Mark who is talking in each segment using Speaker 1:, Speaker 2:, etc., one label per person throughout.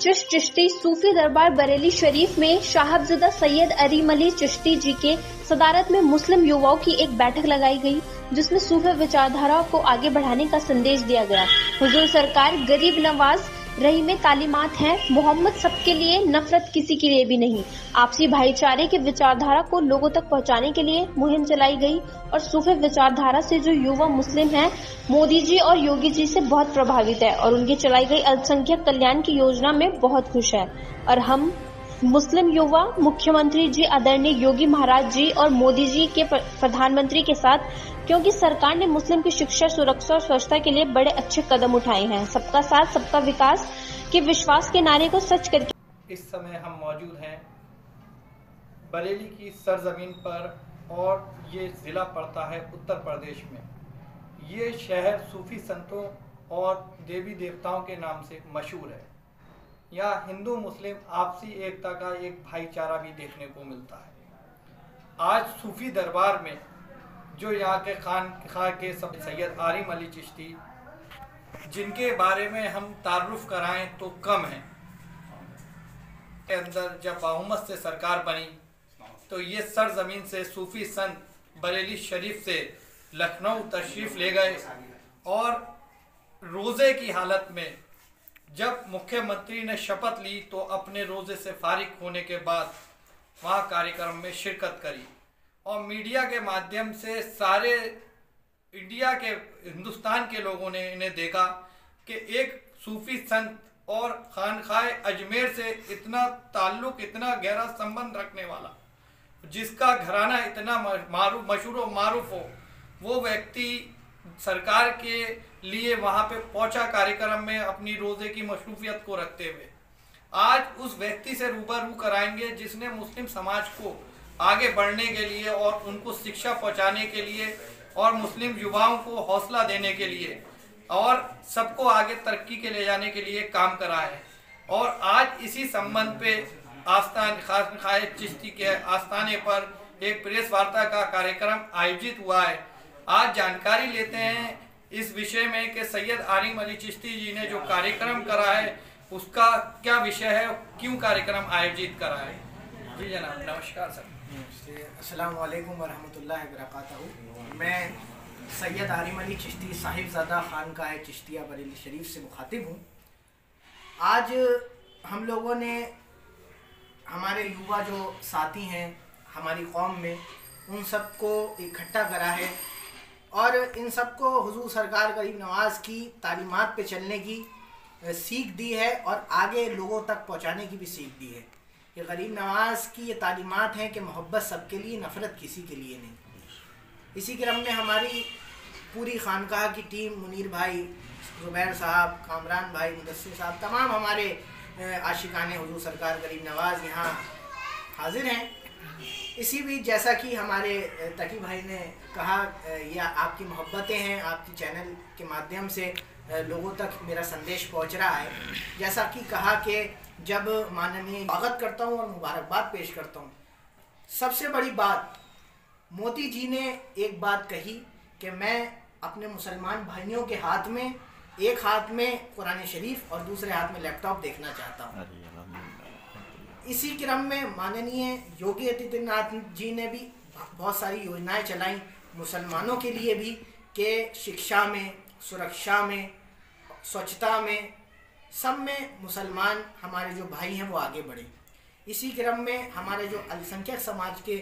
Speaker 1: चिश्त चिश्ती सूफी दरबार बरेली शरीफ में साहबजादा सैयद अरीम अली चिश्ती जी के सदारत में मुस्लिम युवाओं की एक बैठक लगाई गई, जिसमें सूफी विचारधारा को आगे बढ़ाने का संदेश दिया गया। हुजूर सरकार गरीब नवाज रही में तालीमात हैं, मोहम्मद सबके लिए, नफरत किसी के लिए भी नहीं। आपसी भाईचारे की विचारधारा को लोगों तक पहुंचाने के लिए मुहिम चलाई गई और सूफी विचारधारा से जो युवा मुस्लिम हैं, मोदी जी और योगी जी से बहुत प्रभावित है और उनकी चलाई गई अल्पसंख्यक कल्याण की योजना में बहुत खुश है। और हम मुस्लिम युवा मुख्यमंत्री जी आदरणीय योगी महाराज जी और मोदी जी के प्रधानमंत्री के साथ, क्योंकि सरकार ने मुस्लिम की शिक्षा, सुरक्षा और स्वच्छता के लिए बड़े अच्छे कदम उठाए हैं। सबका साथ सबका विकास के विश्वास के नारे को सच करके
Speaker 2: इस समय हम मौजूद हैं बरेली की सरजमीन पर और ये ज़िला पड़ता है उत्तर प्रदेश में। ये शहर सूफी संतों और देवी देवताओं के नाम से मशहूर है। यहाँ हिंदू मुस्लिम आपसी एकता का एक भाईचारा भी देखने को मिलता है। आज सूफी दरबार में जो यहाँ के खानखा के सब सैयद अरीम अली चिश्ती, जिनके बारे में हम तारुफ कराएं तो कम है। के अंदर जब बहुमत से सरकार बनी तो ये सरजमीन से सूफी संत बरेली शरीफ से लखनऊ तशरीफ ले गए और रोज़े की हालत में जब मुख्यमंत्री ने शपथ ली तो अपने रोज़े से फारिग होने के बाद वहाँ कार्यक्रम में शिरकत करी और मीडिया के माध्यम से सारे इंडिया के, हिंदुस्तान के लोगों ने इन्हें देखा कि एक सूफी संत और खानखाए अजमेर से इतना ताल्लुक, इतना गहरा संबंध रखने वाला, जिसका घराना इतना मशहूर और मारूफ हो, वो व्यक्ति सरकार के लिए वहाँ पे पहुँचा कार्यक्रम में अपनी रोज़े की मशरूफियत को रखते हुए। आज उस व्यक्ति से रूबरू कराएंगे जिसने मुस्लिम समाज को आगे बढ़ने के लिए और उनको शिक्षा पहुंचाने के लिए और मुस्लिम युवाओं को हौसला देने के लिए और सबको आगे तरक्की के ले जाने के लिए काम करा है। और आज इसी संबंध पे खानखाए चिश्ती के आस्थाने पर एक प्रेस वार्ता का कार्यक्रम आयोजित हुआ है। आज जानकारी लेते हैं इस विषय में कि सैयद अरीम अली चिश्ती जी ने जो कार्यक्रम करा है उसका क्या विषय है, क्यों कार्यक्रम आयोजित करा है। जी जनाब, नमस्कार सर।
Speaker 3: अस्सलाम वालेकुम वरहमतुल्लाहि वबरकातुहू। मैं सैयद अरीम अली चिश्ती साहिबजादा खानकाह चिश्तिया बरेली शरीफ से मुखातिब हूँ। आज हम लोगों ने हमारे युवा जो साथी हैं हमारी कौम में, उन सबको इकट्ठा करा है और इन सबको हुजूर सरकार गरीब नवाज की तालीमात पे चलने की सीख दी है और आगे लोगों तक पहुँचाने की भी सीख दी है। ये गरीब नवाज की ये तालीमात हैं कि मोहब्बत सबके लिए, नफ़रत किसी के लिए नहीं। इसी क्रम में हमारी पूरी खानकाह की टीम, मुनीर भाई, ज़ुबैर साहब, कामरान भाई, मुदस्सिर साहब, तमाम हमारे आशिकाने हुजूर सरकार गरीब नवाज यहाँ हाजिर हैं। इसी बीच जैसा कि हमारे तकी भाई ने कहा, यह आपकी मोहब्बतें हैं, आपकी चैनल के माध्यम से लोगों तक मेरा संदेश पहुँच रहा है। जैसा कि कहा कि जब माननीय स्वागत करता हूँ और मुबारकबाद पेश करता हूँ, सबसे बड़ी बात मोदी जी ने एक बात कही कि मैं अपने मुसलमान भाइयों के हाथ में, एक हाथ में कुरान शरीफ और दूसरे हाथ में लैपटॉप देखना चाहता हूँ। इसी क्रम में माननीय योगी आदित्यनाथ जी ने भी बहुत सारी योजनाएं चलाई मुसलमानों के लिए भी, कि शिक्षा में, सुरक्षा में, स्वच्छता में, सब में मुसलमान हमारे जो भाई हैं वो आगे बढ़े। इसी क्रम में हमारे जो अल्पसंख्यक समाज के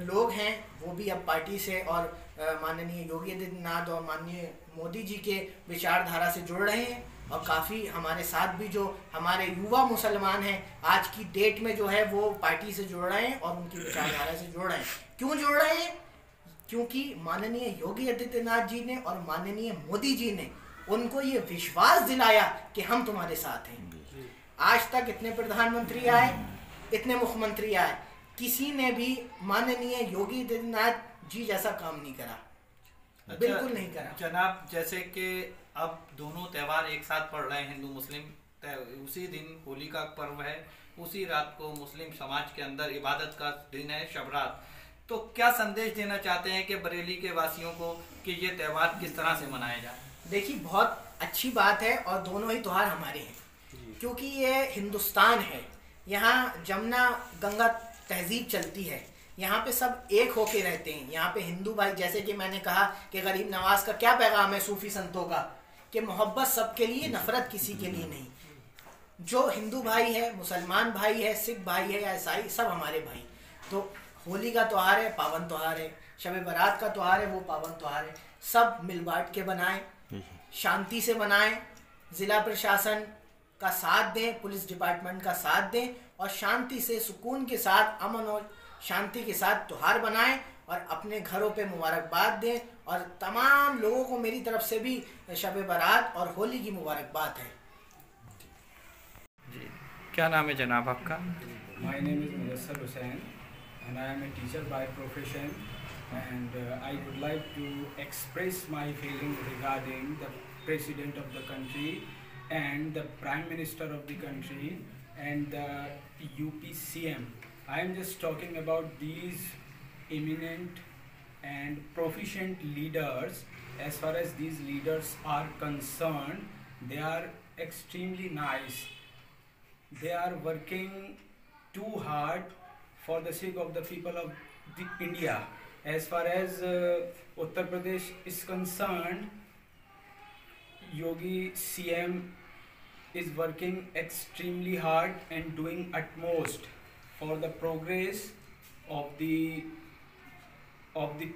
Speaker 3: लोग हैं वो भी अब पार्टी से और माननीय योगी आदित्यनाथ और माननीय मोदी जी के विचारधारा से जुड़ रहे हैं और काफ़ी हमारे साथ भी जो हमारे युवा मुसलमान हैं आज की डेट में जो है वो पार्टी से जुड़ रहे हैं और उनकी विचारधारा से जुड़ रहे हैं। क्यों जुड़ रहे हैं? क्योंकि माननीय योगी आदित्यनाथ जी ने और माननीय मोदी जी ने उनको ये विश्वास दिलाया कि हम तुम्हारे साथ हैं। आज तक इतने प्रधानमंत्री आए, इतने मुख्यमंत्री आए, किसी ने भी माननीय योगी आदित्यनाथ जी जैसा काम नहीं करा। बिल्कुल नहीं करा।
Speaker 2: जनाब, जैसे कि अब दोनों त्यौहार एक साथ पड़ रहे हैं, हिंदू मुस्लिम, उसी दिन होली का पर्व है, उसी रात को मुस्लिम समाज के अंदर इबादत का दिन है, शब रात। तो क्या संदेश देना चाहते हैं कि बरेली के वासियों को कि ये त्यौहार किस तरह से मनाया जाए?
Speaker 3: देखिए, बहुत अच्छी बात है और दोनों ही त्यौहार हमारे हैं। क्योंकि ये हिंदुस्तान है, यहाँ जमुना गंगा तहजीब चलती है, यहाँ पे सब एक होके रहते हैं। यहाँ पे हिंदू भाई, जैसे कि मैंने कहा कि गरीब नवाज का क्या पैगाम है सूफी संतों का, कि मोहब्बत सबके लिए, नफरत किसी के लिए नहीं। जो हिंदू भाई है, मुसलमान भाई है, सिख भाई है या ईसाई, सब हमारे भाई। तो होली का त्यौहार है, पावन त्यौहार है, शब बारात का त्यौहार है, वो पावन त्यौहार है। सब मिल बांट के बनाएं, शांति से बनाएं, ज़िला प्रशासन का साथ दें, पुलिस डिपार्टमेंट का साथ दें और शांति से, सुकून के साथ, अमन और शांति के साथ त्यौहार बनाएं और अपने घरों पे मुबारकबाद दें। और तमाम लोगों को मेरी तरफ से भी शब बारात और होली की मुबारकबाद है।
Speaker 2: जी, क्या नाम है जनाब आपका?
Speaker 4: My name is Mudassar Hussain and I am a teacher by profession, and I would like to express my feeling regarding the President of the country and the Prime Minister of the country and the UPCM. I am just talking about these eminent and proficient leaders. As far as these leaders are concerned, they are extremely nice. They are working too hard for the sake of the people of India. As far as Uttar Pradesh is concerned, Yogi CM is working extremely hard and doing utmost for the progress of the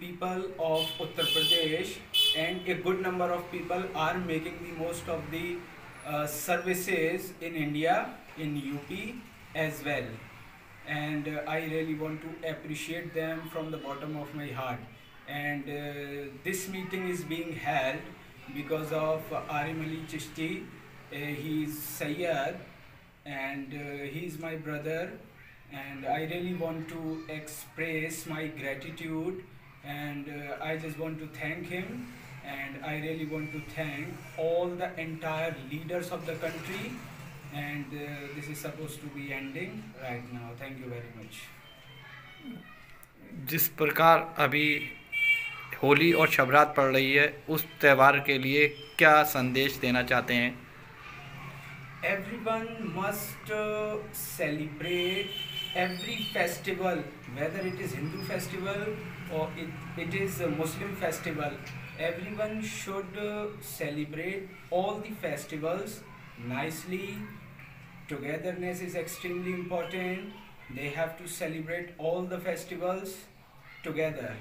Speaker 4: people of Uttar Pradesh, and a good number of people are making the most of the services in India, in UP as well. And I really want to appreciate them from the bottom of my heart. And this meeting is being held because of Arim Ali Chishti. He is Sayyad and he is my brother, and I really want to express my gratitude, and I just want to thank him, and I really want to thank all the entire leaders of the country. And this is supposed to be ending right now. Thank you very much.
Speaker 2: जिस प्रकार अभी होली और शबरात पड़ रही है, उस त्यौहार के लिए क्या संदेश देना चाहते हैं?
Speaker 4: Everyone must celebrate every festival, whether it is Hindu festival or it is a Muslim festival. Everyone should celebrate all the festivals nicely. Togetherness is extremely important. They have to celebrate all the festivals together.